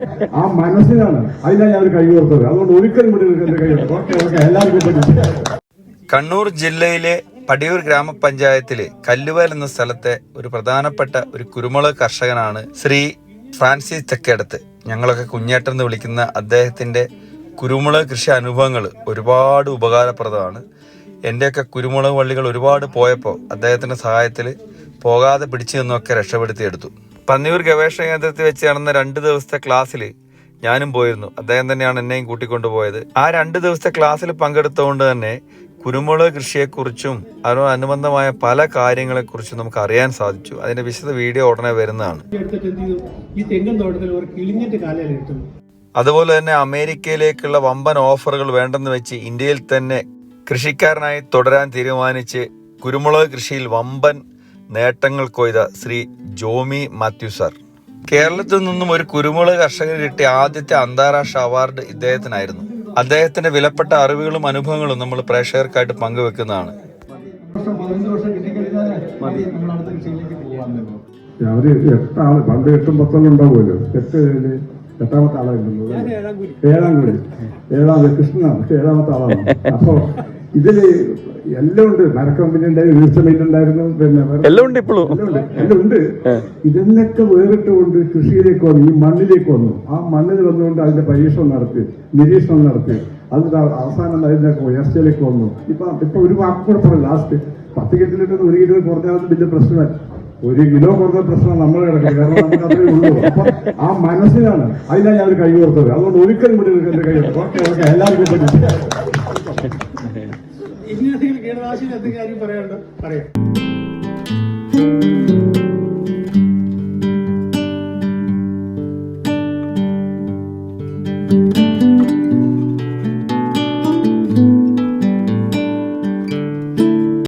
ആ മനസ്സിലാണ് അതിനാണ് ഞാൻ ഒരു കൈ കൊടുത്തത്. അതുകൊണ്ട് ഒരിക്കലും കൂടി എന്റെ കൈ എല്ലാവർക്കും. കണ്ണൂർ ജില്ലയിലെ പടിയൂർ ഗ്രാമപഞ്ചായത്തിലെ കല്ലുവയൽ എന്ന സ്ഥലത്തെ ഒരു പ്രധാനപ്പെട്ട ഒരു കുരുമുളക് കർഷകനാണ് ശ്രീ ഫ്രാൻസിസ് തെക്കേടത്ത്. ഞങ്ങളൊക്കെ കുഞ്ഞേട്ടൻ എന്ന് വിളിക്കുന്ന അദ്ദേഹത്തിന്റെ കുരുമുളക് കൃഷി അനുഭവങ്ങൾ ഒരുപാട് ഉപകാരപ്രദമാണ്. എൻ്റെയൊക്കെ കുരുമുളക് വള്ളികൾ ഒരുപാട് പോയപ്പോൾ അദ്ദേഹത്തിന്റെ സഹായത്തിൽ പോകാതെ പിടിച്ചു നിന്നൊക്കെ രക്ഷപ്പെടുത്തിയെടുത്തു. പന്നിയൂർ ഗവേഷണ കേന്ദ്രത്തിൽ വെച്ച് നടന്ന 2 ദിവസത്തെ ക്ലാസ്സിൽ ഞാനും പോയിരുന്നു. അദ്ദേഹം തന്നെയാണ് എന്നെയും കൂട്ടിക്കൊണ്ടുപോയത്. ആ 2 ദിവസത്തെ ക്ലാസ്സിൽ പങ്കെടുത്തുകൊണ്ട് തന്നെ കുരുമുളക് കൃഷിയെക്കുറിച്ചും അതിനോടനുബന്ധമായ പല കാര്യങ്ങളെക്കുറിച്ചും നമുക്ക് അറിയാൻ സാധിച്ചു. അതിന്റെ വിശദ വീഡിയോ ഉടനെ വരുന്നതാണ്. അതുപോലെ തന്നെ അമേരിക്കയിലേക്കുള്ള വമ്പൻ ഓഫറുകൾ വേണ്ടെന്ന് വെച്ച് ഇന്ത്യയിൽ തന്നെ കൃഷിക്കാരനായി തുടരാൻ തീരുമാനിച്ച് കുരുമുളക് കൃഷിയിൽ വമ്പൻ നേട്ടങ്ങൾ കൊയ്ത ശ്രീ ജോമി മാത്യു സാർ. കേരളത്തിൽ നിന്നും ഒരു കുരുമുളക് കർഷകന് കിട്ടിയ ആദ്യത്തെ അന്താരാഷ്ട്ര അവാർഡ് ഇദ്ദേഹത്തിനായിരുന്നു. അദ്ദേഹത്തിന്റെ വിലപ്പെട്ട അറിവുകളും അനുഭവങ്ങളും നമ്മൾ പ്രേക്ഷകർക്കായിട്ട് പങ്കുവെക്കുന്നതാണ്. അവര് 8 ആള് പണ്ട് 8ഉം 10 ഉണ്ടാവുമല്ലോ. 8ാമത്തെ ആളായിരുന്നു. 7 കൃഷ്ണനാണ് 7ാമത്തെ ആളാണ്. അപ്പൊ ഇതില് എല്ലാം ഉണ്ട്. മരക്കമ്പനി ഉണ്ടായിരുന്നു, ഈർച്ചമില്ല ഉണ്ടായിരുന്നു, പിന്നെ എല്ലാം ഉണ്ട്. ഇപ്പോഴും എല്ലാം ഉണ്ട്. ഇതെന്നൊക്കെ വേറിട്ടുകൊണ്ട് കൃഷിയിലേക്ക് വന്നു, ഈ മണ്ണിലേക്ക് വന്നു. ആ മണ്ണിൽ വന്നുകൊണ്ട് അതിന്റെ പരീക്ഷണം നടത്തി, നിരീക്ഷണം നടത്തി, അതിന്റെ അവസാനം അതിന്റെ ഉയർച്ചയിലേക്ക് വന്നു. ഇപ്പൊ ഒരു വാക്ക് കൂടെ പറഞ്ഞു. ലാസ്റ്റ് 10 കിലോമീറ്റർ 1 കിലോ കുറഞ്ഞാൽ വലിയ പ്രശ്നമല്ല. 1 കിലോ കുറഞ്ഞ പ്രശ്നം നമ്മൾ കിടക്കുന്നത്. കാരണം നമുക്ക് അത്രേ ഉള്ളൂ. അപ്പൊ ആ മനസ്സിലാണ് അതിനാണ് ഞാൻ ഒരു കൈ കൊടുത്തത്. അതുകൊണ്ട് ഒരിക്കലും കൂടി എന്റെ കൈ കൊടുത്തു. എല്ലാവർക്കും കീടനാശിനി എന്ത് കാര്യം പറയാനുണ്ടോ പറയാം.